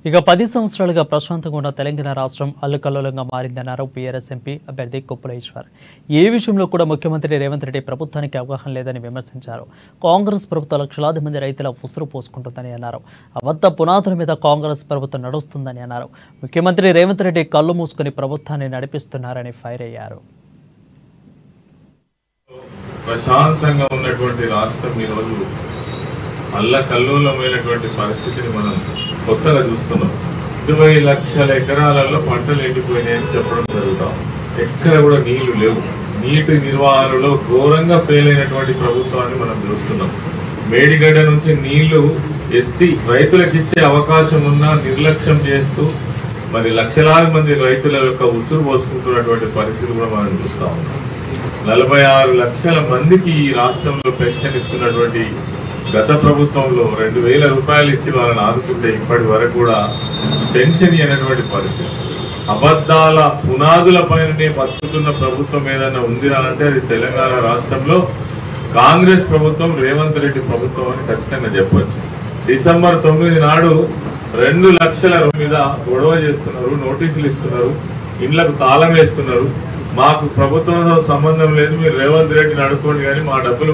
ఇక 10 సంవత్సరాలుగా ప్రశాంతంగా ఉన్న తెలంగాణ రాష్ట్రం అల్లకల్లోలంగా మారిందన్నారు బీఆర్ఎస్ ఎంపీ అభ్యర్థి కొప్పుల ఈశ్వర్. ఏ విషయంలో కూడా ముఖ్యమంత్రి రేవంత్ రెడ్డి ప్రభుత్వానికి అవగాహన లేదని విమర్శించారు. కాంగ్రెస్ ప్రభుత్వం లక్షలాది మంది రైతుల ఉసురు పోసుకుంటుందని అన్నారు. అబద్ధ పునాదుల మీద కాంగ్రెస్ ప్రభుత్వం నడుస్తుందని అన్నారు. ముఖ్యమంత్రి రేవంత్ రెడ్డి కళ్ళు మూసుకుని ప్రభుత్వాన్ని నడిపిస్తున్నారని ఫైర్ అయ్యారు. ప్రశాంతంగా ఉన్నటువంటి రాష్ట్రం ఈరోజు అల్లకల్లోలమైనటువంటి పరిస్థితిని మనం కొత్తగా చూస్తున్నాం. 20 లక్షల ఎకరాలలో పంటలు ఎండిపోయినాయని చెప్పడం జరుగుతాం. ఎక్కడ కూడా నీళ్లు లేవు. నీటి నిర్వహణలో ఘోరంగా ఫెయిల్ అయినటువంటి ప్రభుత్వాన్ని మనం చూస్తున్నాం. మేడిగడ్డ నుంచి నీళ్లు ఎత్తి రైతులకు ఇచ్చే అవకాశం ఉన్నా నిర్లక్ష్యం చేస్తూ మరి లక్షలాది మంది రైతుల యొక్క ఉసురు పోసుకుంటున్నటువంటి పరిస్థితి కూడా మనం చూస్తా ఉన్నాం. 46 లక్షల మందికి ఈ రాష్ట్రంలో పెన్షన్ ఇస్తున్నటువంటి గత ప్రభుత్వంలో 2000 రూపాయలు ఇచ్చి వాళ్ళని ఆదుకుంటే ఇప్పటి వరకు కూడా పెన్షన్ అనేటువంటి పరిస్థితి. అబద్ధాల పునాదుల పైననే బతుకుతున్న ప్రభుత్వం ఏదైనా ఉంది అంటే అది తెలంగాణ రాష్ట్రంలో కాంగ్రెస్ ప్రభుత్వం, రేవంత్ రెడ్డి ప్రభుత్వం అని ఖచ్చితంగా చెప్పవచ్చు. డిసెంబర్ 9 నాడు 2 లక్షల మీద గొడవ చేస్తున్నారు, నోటీసులు ఇస్తున్నారు, ఇండ్లకు తాళం వేస్తున్నారు. మాకు ప్రభుత్వంతో సంబంధం లేదు, మీరు రేవంత్ రెడ్డిని అడుక్కోండి కానీ మా డబ్బులు